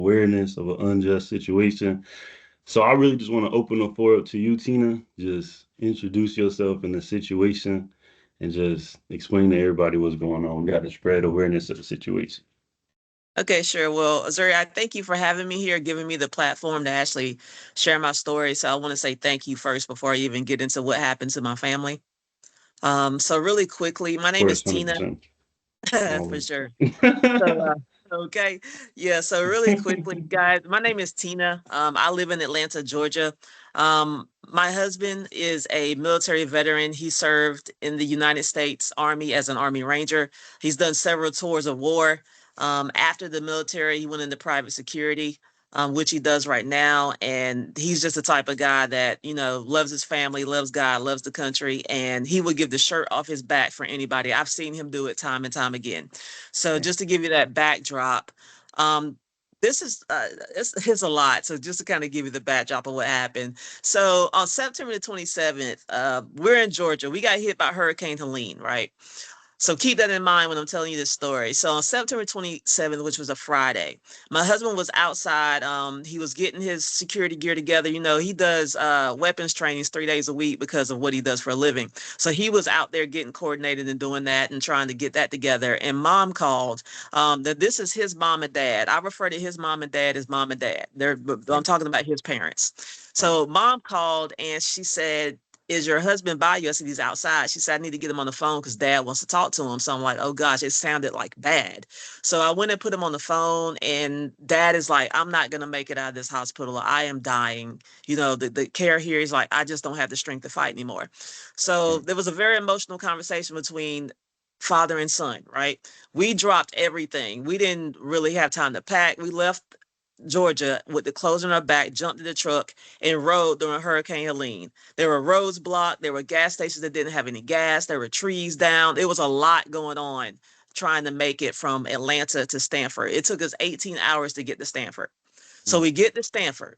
awareness of an unjust situation. So I really just want to open the floor up to you, Tina. Just introduce yourself in the situation and just explain to everybody what's going on. We got to spread awareness of the situation. Okay, sure. Well, Zuri, I thank you for having me here, giving me the platform to actually share my story. So I want to say thank you first before I even get into what happened to my family. So really quickly, my Of name is course, Tina, 100%. for Always. sure. So, okay. Yeah. So really quickly, guys, my name is Tina. I live in Atlanta, Georgia. My husband is a military veteran. He served in the United States Army as an Army Ranger. He's done several tours of war. After the military, he went into private security, which he does right now. And he's just the type of guy that, loves his family, loves God, loves the country, and he would give the shirt off his back for anybody. I've seen him do it time and time again. So just to give you that backdrop, um, this is it's a lot. So just to kind of give you the backdrop of what happened. So on September the 27th, we're in Georgia. We got hit by Hurricane Helene, right? So keep that in mind when I'm telling you this story. So on September 27th, which was a Friday, my husband was outside. He was getting his security gear together. He does weapons trainings 3 days a week because of what he does for a living. So he was out there getting coordinated and doing that and trying to get that together. And mom called that this is his mom and dad. I refer to his mom and dad as mom and dad. I'm talking about his parents. So mom called and she said, is your husband by you? I said, he's outside. She said, I need to get him on the phone because dad wants to talk to him. So I'm like, oh gosh, it sounded like bad. So I went and put him on the phone and dad is like, I'm not going to make it out of this hospital. I am dying. The care here is like, I just don't have the strength to fight anymore. So there was a very emotional conversation between father and son, right? We dropped everything. We didn't really have time to pack. We left Georgia with the clothes on our back, jumped in the truck, and rode during Hurricane Helene. There were roads blocked. There were gas stations that didn't have any gas. There were trees down. It was a lot going on trying to make it from Atlanta to Stanford. It took us 18 hours to get to Stanford. So we get to Stanford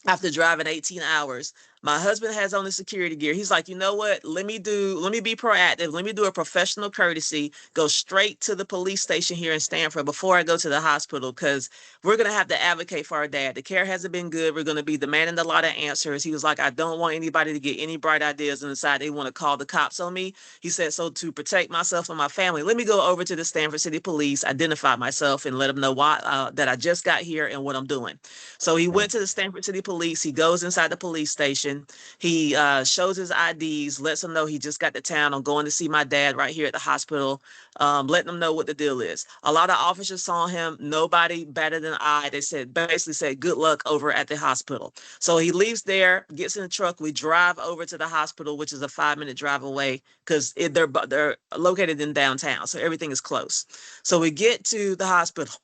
after driving 18 hours. My husband has on the security gear. He's like, you know what? Let me be proactive. Let me do a professional courtesy, go straight to the police station here in Stanford before I go to the hospital, because we're going to have to advocate for our dad. The care hasn't been good. We're going to be demanding a lot of answers. He was like, I don't want anybody to get any bright ideas and decide they want to call the cops on me. He said, so to protect myself and my family, let me go over to the Stanford City Police, identify myself, and let them know why that I just got here and what I'm doing. So he went to the Stanford City Police. He goes inside the police station. He shows his IDs, lets them know he just got to town. I'm going to see my dad right here at the hospital, letting them know what the deal is. A lot of officers saw him. Nobody better than I. They basically said, good luck over at the hospital. So he leaves there, gets in the truck. We drive over to the hospital, which is a 5-minute drive away because they're located in downtown. So everything is close. So we get to the hospital.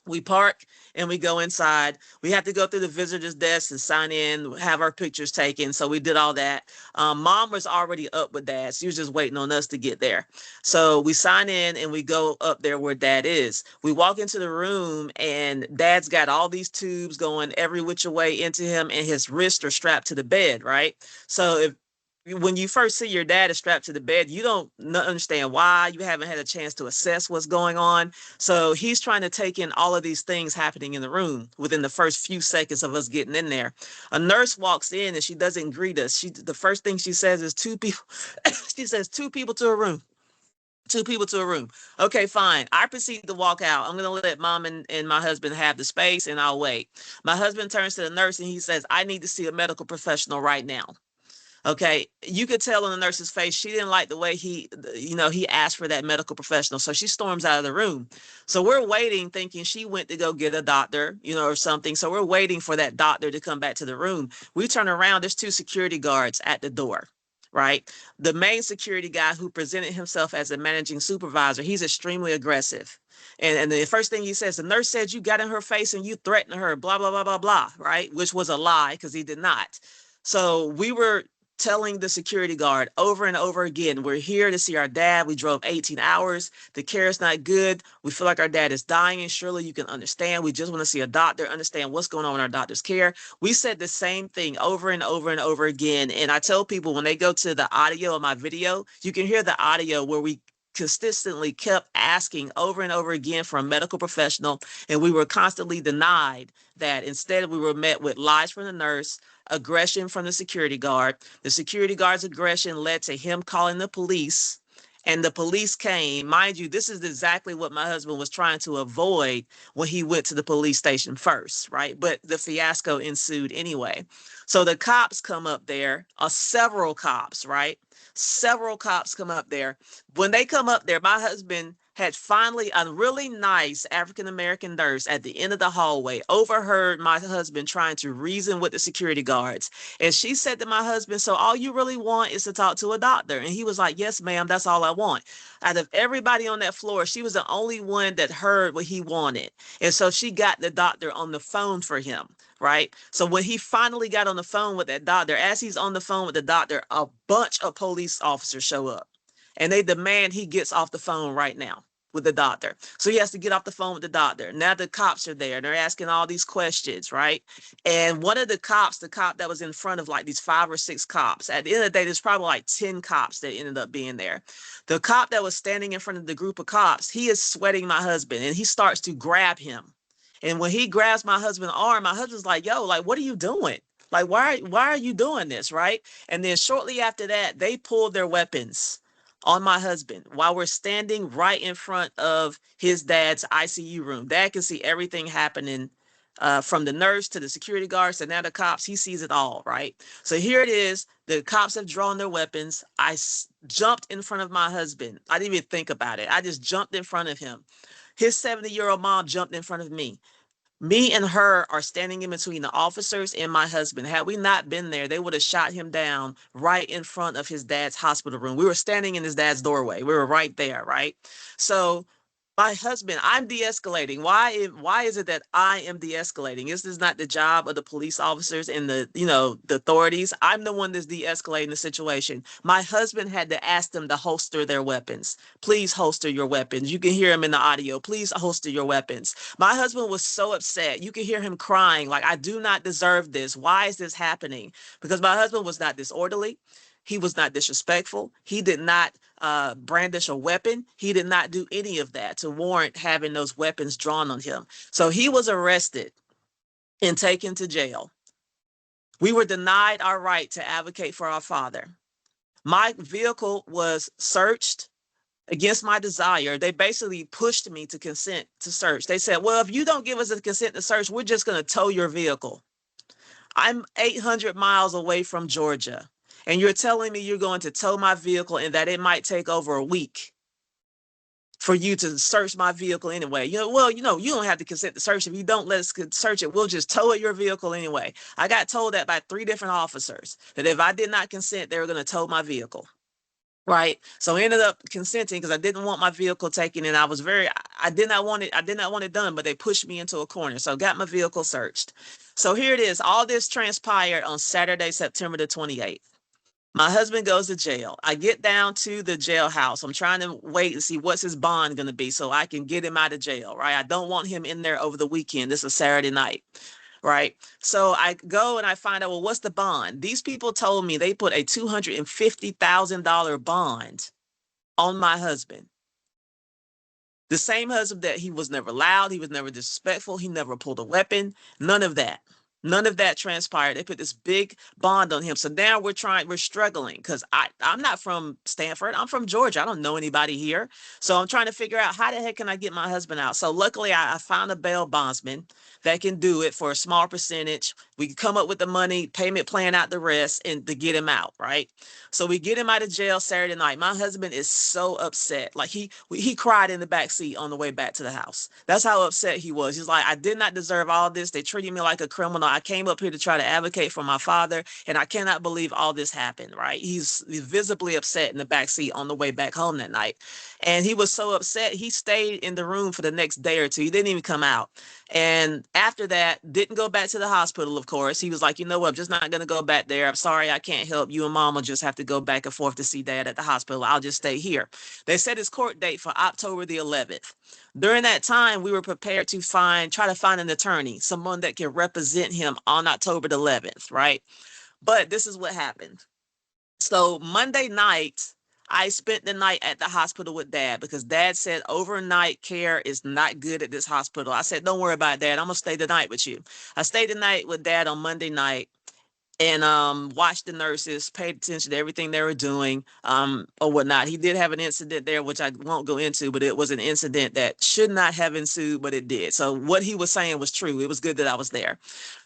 We park and we go inside. We have to go through the visitor's desk and sign in, have our pictures taken. So we did all that. Mom was already up with dad. She was just waiting on us to get there. So we sign in and we go up there where dad is. We walk into the room and dad's got all these tubes going every which way into him, and his wrists are strapped to the bed, right? So when you first see your dad is strapped to the bed, you don't understand why. You haven't had a chance to assess what's going on. So he's trying to take in all of these things happening in the room within the first few seconds of us getting in there. A nurse walks in and she doesn't greet us. The first thing she says is two people. She says two people to a room. Two people to a room. Okay, fine. I proceed to walk out. I'm going to let mom and my husband have the space and I'll wait. My husband turns to the nurse and he says, I need to see a medical professional right now. Okay, you could tell in the nurse's face she didn't like the way he asked for that medical professional. So she storms out of the room. So we're waiting, thinking she went to go get a doctor, or something. So we're waiting for that doctor to come back to the room. We turn around, there's two security guards at the door. Right. The main security guy who presented himself as a managing supervisor, he's extremely aggressive. And the first thing he says, the nurse said you got in her face and you threatened her, blah, blah, blah, blah, blah. Right. Which was a lie because he did not. So we were telling the security guard over and over again, we're here to see our dad. We drove 18 hours. The care is not good. We feel like our dad is dying. And surely you can understand. We just want to see a doctor, understand what's going on in our doctor's care. We said the same thing over and over and over again. And I tell people when they go to the audio of my video, you can hear the audio where we consistently kept asking over and over again for a medical professional, and we were constantly denied that. Instead, we were met with lies from the nurse, aggression from the security guard. The security guard's aggression led to him calling the police, and the police came. Mind you, this is exactly what my husband was trying to avoid when he went to the police station first, right? But the fiasco ensued anyway. So the cops come up there, several cops, right? Several cops come up there. When they come up there, my husband had finally, a really nice African-American nurse at the end of the hallway overheard my husband trying to reason with the security guards. And she said to my husband, so all you really want is to talk to a doctor? And he was like, yes, ma'am, that's all I want. Out of everybody on that floor, she was the only one that heard what he wanted. And so she got the doctor on the phone for him, right? So when he finally got on the phone with that doctor, as he's on the phone with the doctor, a bunch of police officers show up and they demand he gets off the phone right now with the doctor. So he has to get off the phone with the doctor. Now the cops are there. They're asking all these questions, right? And one of the cops, the cop that was in front of like these 5 or 6 cops, at the end of the day, there's probably like 10 cops that ended up being there. The cop that was standing in front of the group of cops, he is sweating my husband and he starts to grab him. And when he grabs my husband's arm, my husband's like, yo, like, what are you doing? Like, why are you doing this, right? And then shortly after that, they pulled their weapons on my husband while we're standing right in front of his dad's ICU room. Dad can see everything happening, from the nurse to the security guards and now the cops. He sees it all, right? So here it is. The cops have drawn their weapons. I jumped in front of my husband. I didn't even think about it. I just jumped in front of him. His 70-year-old mom jumped in front of me. Me and her are standing in between the officers and my husband. Had we not been there, they would have shot him down right in front of his dad's hospital room. We were standing in his dad's doorway. We were right there, right? So my husband, I'm de-escalating. Why is it that I am de-escalating? This is not the job of the police officers and the authorities. I'm the one that's de-escalating the situation. My husband had to ask them to holster their weapons. Please holster your weapons. You can hear him in the audio. Please holster your weapons. My husband was so upset. You can hear him crying, like, I do not deserve this. Why is this happening? Because my husband was not disorderly. He was not disrespectful. He did not brandish a weapon. He did not do any of that to warrant having those weapons drawn on him. So he was arrested and taken to jail. We were denied our right to advocate for our father. My vehicle was searched against my desire. They basically pushed me to consent to search. They said, well, if you don't give us a consent to search, we're just going to tow your vehicle. I'm 800 miles away from Georgia. And you're telling me you're going to tow my vehicle and that it might take over a week for you to search my vehicle anyway. You don't have to consent to search. If you don't let us search it, we'll just tow your vehicle anyway. I got told that by 3 different officers, that if I did not consent, they were going to tow my vehicle. Right. So I ended up consenting because I didn't want my vehicle taken, and I did not want it done, but they pushed me into a corner. So I got my vehicle searched. So here it is. All this transpired on Saturday, September the 28th. My husband goes to jail. I get down to the jailhouse. I'm trying to wait and see what's his bond going to be so I can get him out of jail, right? I don't want him in there over the weekend. This is Saturday night, right? So I go and I find out, well, what's the bond? These people told me they put a $250,000 bond on my husband. The same husband that he was never loud, he was never disrespectful, he never pulled a weapon, none of that. None of that transpired. They put this big bond on him. So now we're struggling because I'm not from Stanford. I'm from Georgia. I don't know anybody here. So I'm trying to figure out how the heck can I get my husband out? So luckily I found a bail bondsman that can do it for a small percentage. We can come up with the money, payment plan out the rest, and to get him out, right? So we get him out of jail Saturday night. My husband is so upset. Like he cried in the back seat on the way back to the house. That's how upset he was. He's like, I did not deserve all this. They treated me like a criminal. I came up here to try to advocate for my father, and I cannot believe all this happened, right? He's visibly upset in the back seat on the way back home that night. And he was so upset, he stayed in the room for the next day or two. He didn't even come out. And after that, didn't go back to the hospital, of course. He was like, you know what, I'm just not going to go back there. I'm sorry, I can't help. You and mom will just have to go back and forth to see dad at the hospital. I'll just stay here. They set his court date for October the 11th. During that time, we were prepared to try to find an attorney, someone that can represent him on October the 11th, right? But this is what happened. So Monday night, I spent the night at the hospital with Dad because Dad said overnight care is not good at this hospital. I said, don't worry about it, Dad. I'm going to stay the night with you. I stayed the night with Dad on Monday night and watched the nurses, paid attention to everything they were doing, or whatnot. He did have an incident there, which I won't go into, but it was an incident that should not have ensued, but it did. So what he was saying was true. It was good that I was there.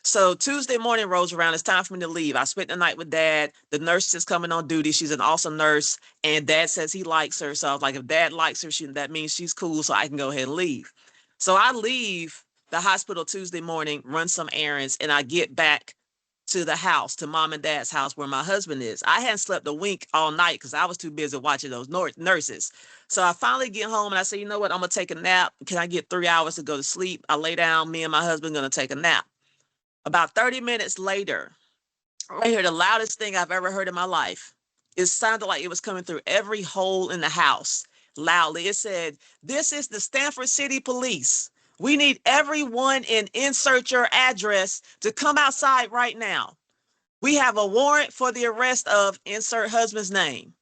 So Tuesday morning rolls around. It's time for me to leave. I spent the night with Dad. The nurse is coming on duty. She's an awesome nurse, and Dad says he likes her. So I was like, if Dad likes her, that means she's cool, so I can go ahead and leave. So I leave the hospital Tuesday morning, run some errands, and I get back to the house, to Mom and Dad's house where my husband is. I hadn't slept a wink all night because I was too busy watching those nurses. So I finally get home and I say, you know what? I'm going to take a nap. Can I get 3 hours to go to sleep? I lay down, me and my husband going to take a nap. About 30 minutes later, I hear the loudest thing I've ever heard in my life. It sounded like it was coming through every hole in the house loudly. It said, "This is the Stanford City Police. We need everyone in insert your address to come outside right now. We have a warrant for the arrest of insert husband's name."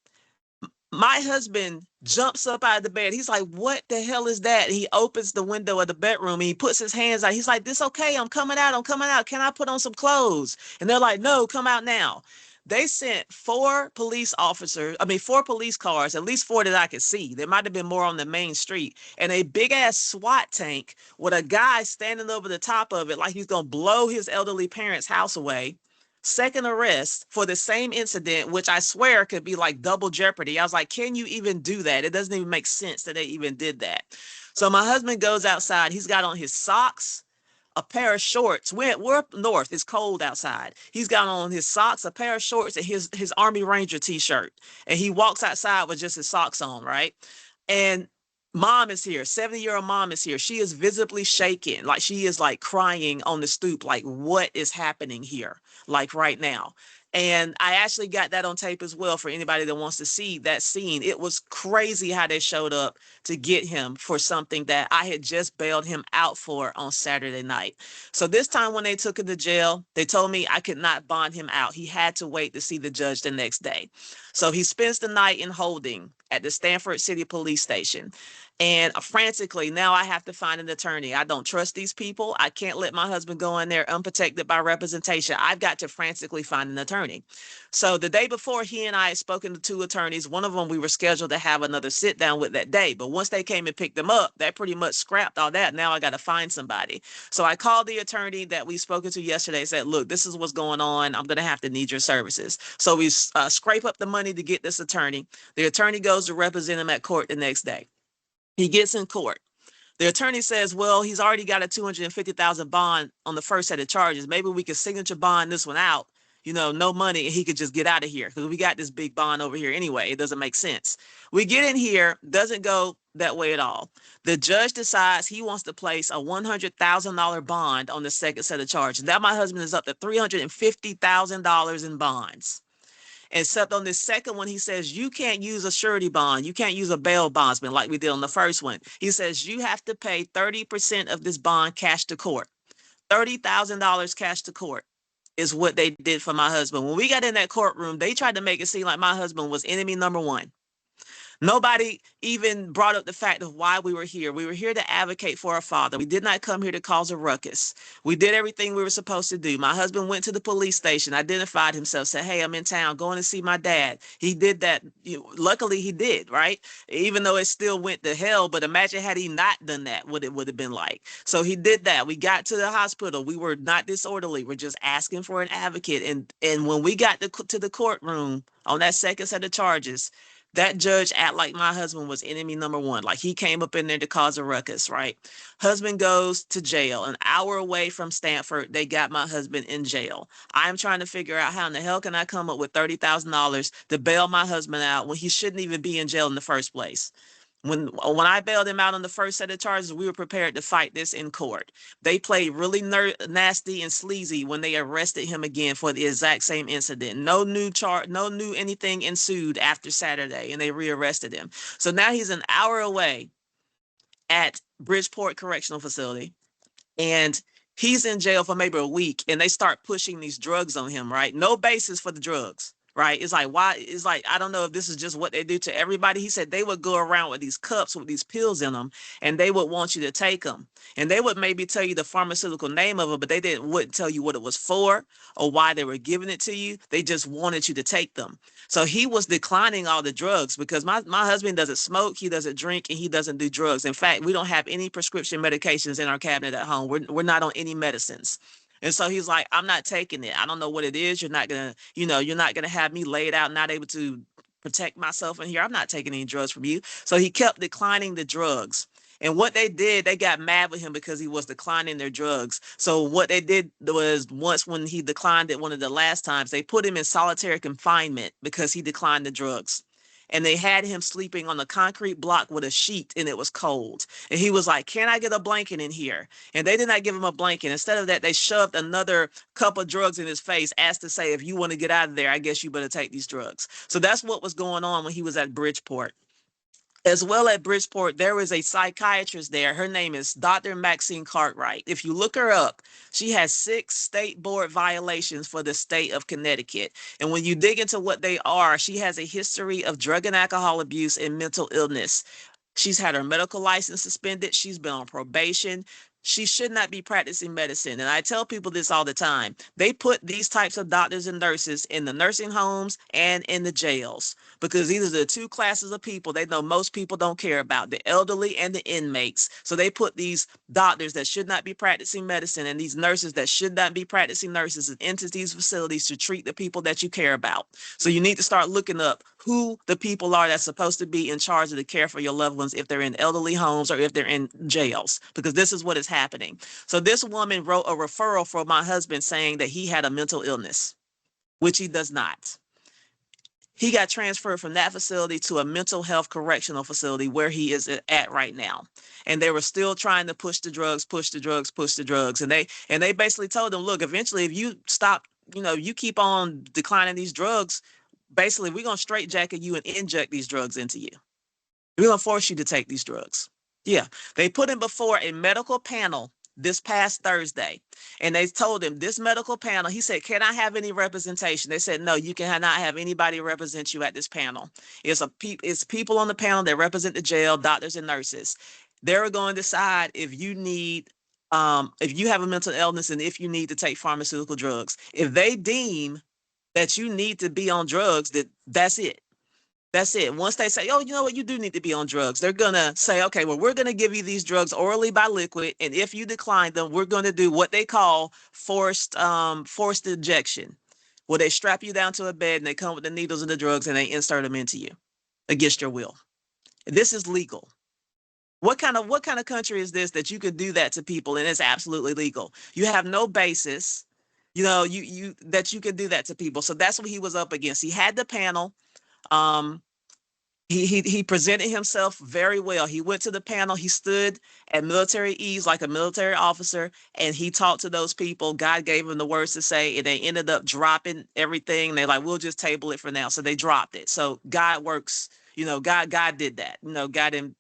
My husband jumps up out of the bed. He's like, what the hell is that? He opens the window of the bedroom and he puts his hands out. He's like, this okay. I'm coming out. I'm coming out. Can I put on some clothes? And they're like, no, come out now. They sent four police cars, at least four that I could see. There might have been more on the main street, and a big ass SWAT tank with a guy standing over the top of it like he's going to blow his elderly parents' house away. Second arrest for the same incident, which I swear could be like double jeopardy. I was like, can you even do that? It doesn't even make sense that they even did that. So my husband goes outside. He's got on his socks, a pair of shorts. We're up north. It's cold outside. He's got on his socks, a pair of shorts, and his Army Ranger t-shirt. And he walks outside with just his socks on, right? And Mom is here. 70-year-old mom is here. She is visibly shaken. Like she is like crying on the stoop. Like, what is happening here? Like right now. And I actually got that on tape as well for anybody that wants to see that scene. It was crazy how they showed up to get him for something that I had just bailed him out for on Saturday night. So this time when they took him to jail, they told me I could not bond him out. He had to wait to see the judge the next day. So he spends the night in holding at the Stanford City Police Station. And frantically, now I have to find an attorney. I don't trust these people. I can't let my husband go in there unprotected by representation. I've got to frantically find an attorney. So the day before, he and I had spoken to two attorneys. One of them we were scheduled to have another sit down with that day. But once they came and picked them up, that pretty much scrapped all that. Now I got to find somebody. So I called the attorney that we spoken to yesterday, said, look, this is what's going on. I'm going to have to need your services. So we scrape up the money to get this attorney. The attorney goes to represent him at court the next day. He gets in court. The attorney says, well, he's already got a $250,000 bond on the first set of charges. Maybe we could signature bond this one out, no money, and he could just get out of here because we got this big bond over here anyway. It doesn't make sense. We get in here, doesn't go that way at all. The judge decides he wants to place a $100,000 bond on the second set of charges. Now my husband is up to $350,000 in bonds. Except on this second one, he says, you can't use a surety bond. You can't use a bail bondsman like we did on the first one. He says, you have to pay 30% of this bond cash to court. $30,000 cash to court is what they did for my husband. When we got in that courtroom, they tried to make it seem like my husband was enemy number one. Nobody even brought up the fact of why we were here. We were here to advocate for our father. We did not come here to cause a ruckus. We did everything we were supposed to do. My husband went to the police station, identified himself, said, hey, I'm in town, going to see my dad. He did that. Luckily, he did, right? Even though it still went to hell, but imagine had he not done that, what it would have been like. So he did that. We got to the hospital. We were not disorderly. We're just asking for an advocate. And when we got to the courtroom on that second set of charges, that judge act like my husband was enemy number one. Like he came up in there to cause a ruckus, right? Husband goes to jail. An hour away from Stanford, they got my husband in jail. I'm trying to figure out how in the hell can I come up with $30,000 to bail my husband out when he shouldn't even be in jail in the first place. When I bailed him out on the first set of charges, we were prepared to fight this in court. They played really nasty and sleazy when they arrested him again for the exact same incident. No new anything ensued after Saturday, and they rearrested him. So now he's an hour away at Bridgeport Correctional Facility, and he's in jail for maybe a week, and they start pushing these drugs on him, right? No basis for the drugs, right? It's like, why? It's like, I don't know if this is just what they do to everybody. He said they would go around with these cups with these pills in them, and they would want you to take them. And they would maybe tell you the pharmaceutical name of it, but they wouldn't tell you what it was for or why they were giving it to you. They just wanted you to take them. So he was declining all the drugs because my husband doesn't smoke, he doesn't drink, and he doesn't do drugs. In fact, we don't have any prescription medications in our cabinet at home. We're not on any medicines. And so he's like, I'm not taking it. I don't know what it is. You're not gonna, you're not gonna have me laid out, not able to protect myself in here. I'm not taking any drugs from you. So he kept declining the drugs. And what they did, they got mad with him because he was declining their drugs. So what they did was, once when he declined it one of the last times, they put him in solitary confinement because he declined the drugs. And they had him sleeping on a concrete block with a sheet, and it was cold. And he was like, can I get a blanket in here? And they did not give him a blanket. Instead of that, they shoved another cup of drugs in his face, as to say, if you want to get out of there, I guess you better take these drugs. So that's what was going on when he was at Bridgeport. As well, at Bridgeport, there is a psychiatrist there. Her name is Dr. Maxine Cartwright. If you look her up, she has 6 state board violations for the state of Connecticut. And when you dig into what they are, she has a history of drug and alcohol abuse and mental illness. She's had her medical license suspended. She's been on probation. She should not be practicing medicine. And I tell people this all the time. They put these types of doctors and nurses in the nursing homes and in the jails, because these are the 2 classes of people they know most people don't care about, the elderly and the inmates. So they put these doctors that should not be practicing medicine and these nurses that should not be practicing nurses into these facilities to treat the people that you care about. So you need to start looking up who the people are that's supposed to be in charge of the care for your loved ones, if they're in elderly homes or if they're in jails, because this is what is happening. So this woman wrote a referral for my husband saying that he had a mental illness, which he does not. He got transferred from that facility to a mental health correctional facility where he is at right now. And they were still trying to push the drugs, push the drugs, push the drugs. And they basically told him, look, eventually, if you stop, you keep on declining these drugs, basically, we're going to straitjacket you and inject these drugs into you. We're going to force you to take these drugs. Yeah. They put him before a medical panel this past Thursday. And they told him, this medical panel, he said, can I have any representation? They said, no, you cannot have anybody represent you at this panel. It's people on the panel that represent the jail, doctors and nurses. They're going to decide if you need, if you have a mental illness and if you need to take pharmaceutical drugs. If they deem that you need to be on drugs, that's it. That's it. Once they say, oh, you know what, you do need to be on drugs, they're going to say, okay, well, we're going to give you these drugs orally by liquid. And if you decline them, we're going to do what they call forced injection, where they strap you down to a bed and they come with the needles and the drugs and they insert them into you against your will. This is legal. What kind of country is this that you could do that to people and it's absolutely legal? You have no basis, you that you can do that to people. So that's what he was up against. He had the panel. Um, he presented himself very well. He went to the panel. He stood at military ease like a military officer, and he talked to those people. God gave him the words to say, and they ended up dropping everything. They're like, we'll just table it for now. So they dropped it. So God works. God did that. Got him,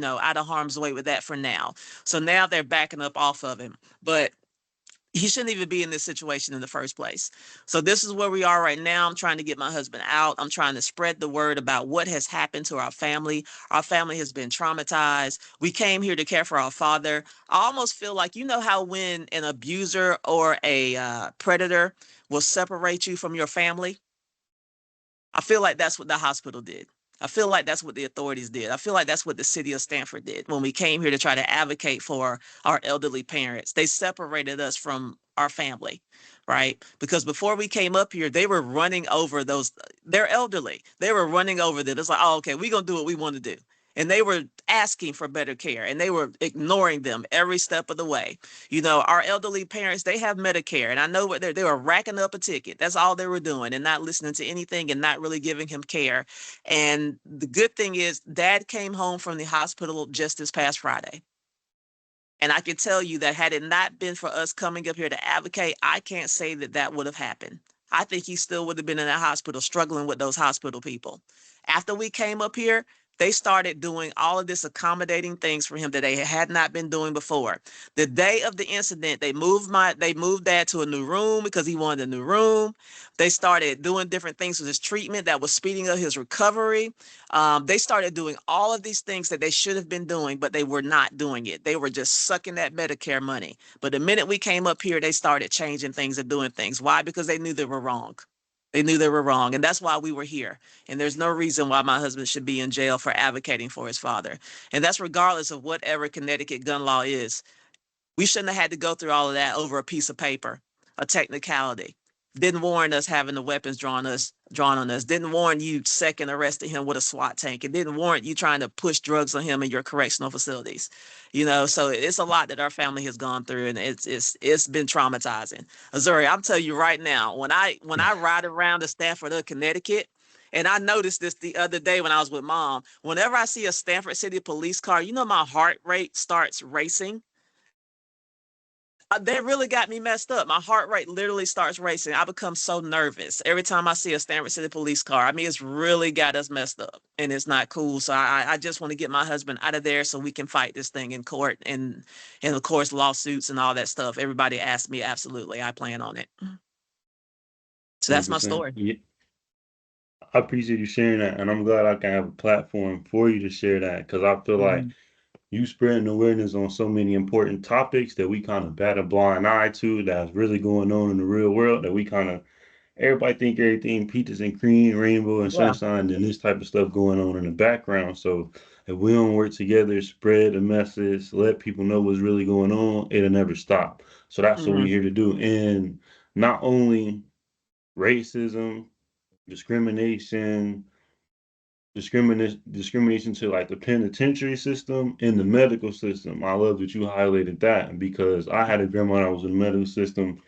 out of harm's way with that for now. So now they're backing up off of him. But he shouldn't even be in this situation in the first place. So this is where we are right now. I'm trying to get my husband out. I'm trying to spread the word about what has happened to our family. Our family has been traumatized. We came here to care for our father. I almost feel like, how when an abuser or a predator will separate you from your family, I feel like that's what the hospital did. I feel like that's what the authorities did. I feel like that's what the city of Stanford did when we came here to try to advocate for our elderly parents. They separated us from our family, right? Because before we came up here, they were running over they're elderly. They were running over them. It's like, oh, okay, we're going to do what we want to do. And they were asking for better care and they were ignoring them every step of the way. Our elderly parents, they have Medicare, and I know what they were racking up a ticket. That's all they were doing and not listening to anything and not really giving him care. And the good thing is Dad came home from the hospital just this past Friday. And I can tell you that had it not been for us coming up here to advocate, I can't say that would have happened. I think he still would have been in that hospital struggling with those hospital people. After we came up here, they started doing all of this accommodating things for him that they had not been doing before. The day of the incident, they moved dad to a new room because he wanted a new room. They started doing different things with his treatment that was speeding up his recovery. They started doing all of these things that they should have been doing, but they were not doing it. They were just sucking that Medicare money. But the minute we came up here, they started changing things and doing things. Why? Because they knew they were wrong. They knew they were wrong. And that's why we were here. And there's no reason why my husband should be in jail for advocating for his father. And that's regardless of whatever Connecticut gun law is. We shouldn't have had to go through all of that over a piece of paper, a technicality. Didn't warrant us having the weapons drawn on us. Didn't warrant you second arresting him with a SWAT tank. It didn't warrant you trying to push drugs on him in your correctional facilities. So it's a lot that our family has gone through, and it's been traumatizing. Azuri, I'm telling you right now, when I ride around the Stanford of Connecticut, and I noticed this the other day when I was with mom, whenever I see a Stanford City police car, my heart rate starts racing. They really got me messed up. My heart rate literally starts racing. I become so nervous every time I see a Stanford City police car. I mean, it's really got us messed up, and it's not cool. So I just want to get my husband out of there so we can fight this thing in court and of course lawsuits and all that stuff. Everybody asked me, absolutely, I plan on it. So that's my 100%. story. Yeah, I appreciate you sharing that, and I'm glad I can have a platform for you to share that because I feel like Mhm. you spreading awareness on so many important topics that we kind of bat a blind eye to that's really going on in the real world that we kind of everybody think everything peaches and cream, rainbow and Yeah. sunshine, and this type of stuff going on in the background. So if we don't work together, spread the message, let people know what's really going on, it'll never stop. So that's what we're Hmm. here to do. And not only racism, discrimination, discrimination to like the penitentiary system and the medical system. I love that you highlighted that because I had a grandma that was in the medical system,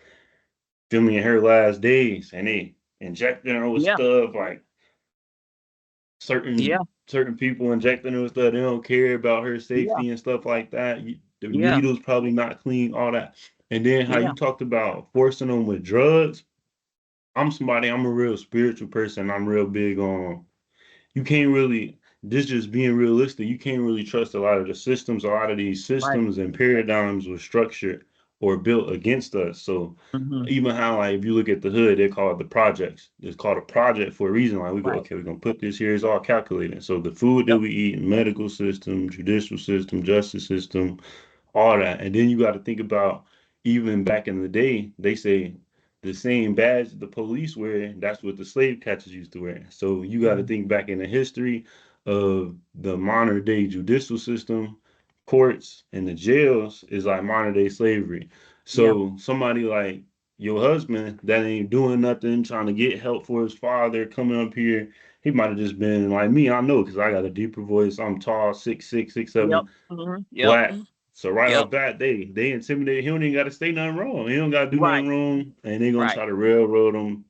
filming in her last days, and they injecting her with Yeah. stuff like Yeah. certain people injecting her with stuff. They don't care about her Yeah. safety and stuff like that. The Yeah. needle's probably not clean, all that. And then how Yeah. you talked about forcing them with drugs. I'm a real spiritual person. I'm real big on you can't really this just being realistic, you can't really trust a lot of the systems. A lot of these Right. systems and paradigms were structured or built against us. So Hmm. even how like if you look at the hood, they call it the projects. It's called a project for a reason. Like we go, Right. okay, we're gonna put this here, it's all calculated. So the food that Yep. we eat, medical system, judicial system, justice system, all that. And then you got to think about even back in the day, they say the same badge the police wear, that's what the slave catchers used to wear. So you got to Mhm. think back in the history of the modern day judicial system, courts, and the jails is like modern day slavery. Yeah. So somebody like your husband that ain't doing nothing, trying to get help for his father, coming up here, he might have just been like me. I know because I got a deeper voice. I'm tall, 6'6", six Yep. seven, Yep. black. So right Yep. off bat, they intimidate. He don't even got to say nothing wrong. He don't got to do Right. nothing wrong, and they gonna Right. try to railroad him,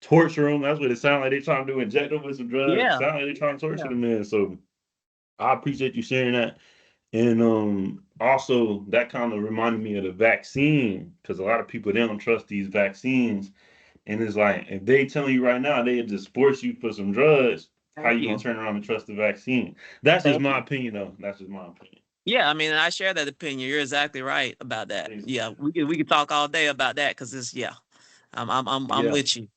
torture him. That's what it sounds like. They trying to do inject him with some drugs. Yeah. Sound like they trying to torture Yeah. the man. So I appreciate you sharing that. And also that kind of reminded me of the vaccine because a lot of people they don't trust these vaccines, and it's like if they telling you right now they just force you for some drugs, how Thank you gonna you. turn around and trust the vaccine? That's just Thank my you. opinion, though. That's just my opinion. Yeah, I mean, I share that opinion. You're exactly right about that. Yeah, we could talk all day about that because it's yeah. I'm Yeah. with you.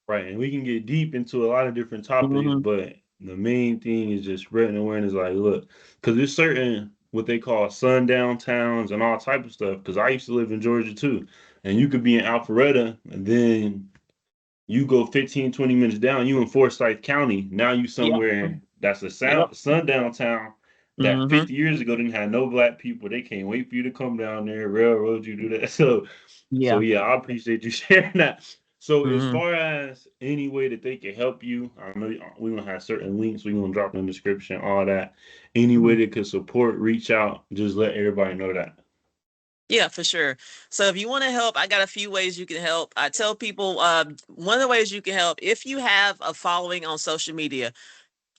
Right, and we can get deep into a lot of different topics, Mm-hmm. but the main thing is just spreading awareness. Like, look, because there's certain what they call sundown towns and all type of stuff. Because I used to live in Georgia too, and you could be in Alpharetta, and then you go 15, 20 minutes down, you in Forsyth County. Now you Yeah. somewhere that's a Yep. sundown town that Mm-hmm. 50 years ago didn't have no black people. They can't wait for you to come down there, railroad you, do that. So Yeah. yeah, I appreciate you sharing that. So as Mm-hmm. far as any way that they can help you, I know we're gonna have certain links we're gonna drop in the description, all that. Any way they could support, reach out, just let everybody know that. Yeah, for sure. So if you want to help, I got a few ways you can help. I tell people one of the ways you can help if you have a following on social media.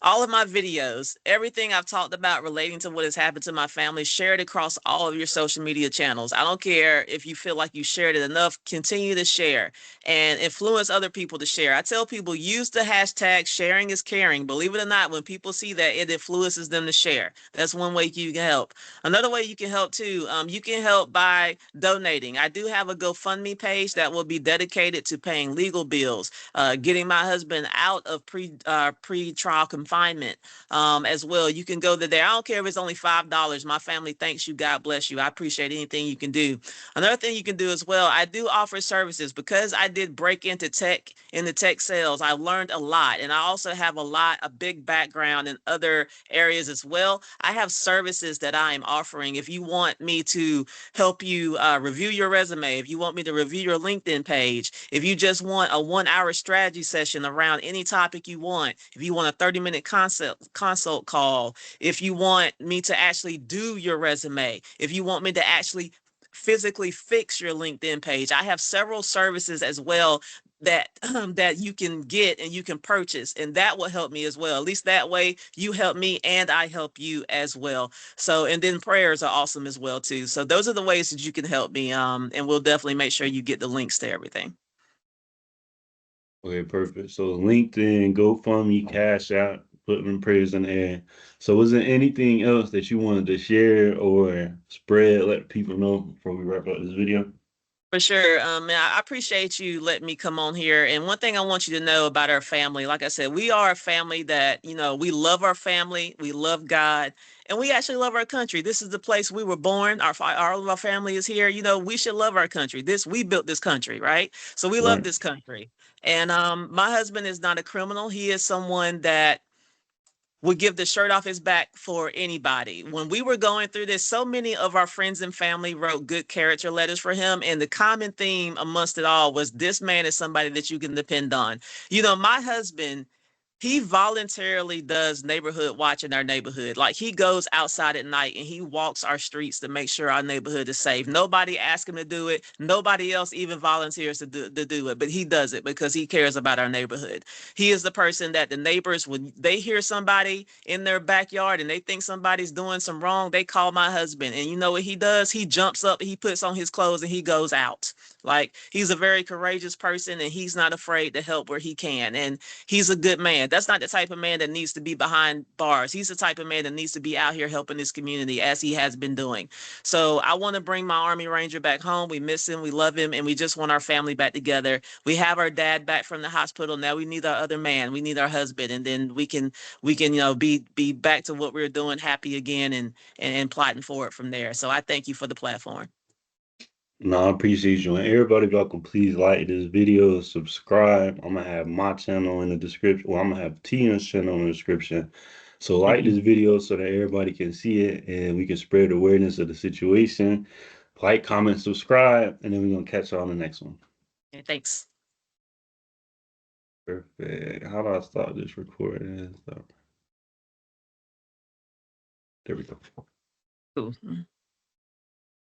all of my videos, everything I've talked about relating to what has happened to my family, share it across all of your social media channels. I don't care if you feel like you shared it enough, continue to share and influence other people to share. I tell people, use the hashtag sharing is caring. Believe it or not, when people see that, it influences them to share. That's one way you can help. Another way you can help too, you can help by donating. I do have a GoFundMe page that will be dedicated to paying legal bills, getting my husband out of pre-trial confinement as well. You can go there. I don't care if it's only $5. My family thanks you. God bless you. I appreciate anything you can do. Another thing you can do as well, I do offer services because I did break into tech sales. I learned a lot, and I also have a big background in other areas as well. I have services that I am offering. If you want me to help you review your resume, if you want me to review your LinkedIn page, if you just want a 1 hour strategy session around any topic you want, if you want a 30-minute consult call, if you want me to actually do your resume, if you want me to actually physically fix your LinkedIn page, I have several services as well that that you can get and you can purchase, and that will help me as well. At least that way you help me and I help you as well. So, and then prayers are awesome as well too. So those are the ways that you can help me, and we'll definitely make sure you get the links to everything. Okay, perfect. So LinkedIn, GoFundMe, Cash App, putting prayers in the air. So was there anything else that you wanted to share or spread, let people know before we wrap up this video? For sure. I appreciate you letting me come on here. And one thing I want you to know about our family, like I said, we are a family that, we love our family, we love God, and we actually love our country. This is the place we were born. All of our family is here. We should love our country. We built this country, right? So we love Right. this country. And my husband is not a criminal. He is someone that would give the shirt off his back for anybody. When we were going through this, so many of our friends and family wrote good character letters for him. And the common theme amongst it all was this man is somebody that you can depend on. My husband, he voluntarily does neighborhood watch in our neighborhood. Like he goes outside at night and he walks our streets to make sure our neighborhood is safe. Nobody asks him to do it. Nobody else even volunteers to do it, but he does it because he cares about our neighborhood. He is the person that the neighbors, when they hear somebody in their backyard and they think somebody's doing some wrong, they call my husband. And you know what he does? He jumps up, he puts on his clothes and he goes out. Like he's a very courageous person and he's not afraid to help where he can. And he's a good man. That's not the type of man that needs to be behind bars. He's the type of man that needs to be out here helping his community as he has been doing. So I want to bring my Army Ranger back home. We miss him. We love him. And we just want our family back together. We have our dad back from the hospital. Now we need our other man. We need our husband. And then we can, be back to what we we're doing, happy again and plotting forward from there. So I thank you for the platform. No, I appreciate you. And everybody, if y'all can please like this video, subscribe. I'm gonna have my channel in the description. Well, I'm gonna have Tina's channel in the description. So Thank like you. this video so that everybody can see it and we can spread awareness of the situation. Like, comment, subscribe, and then we're gonna catch y'all on the next one. Okay, thanks. Perfect. How do I start this recording? There we go. Cool.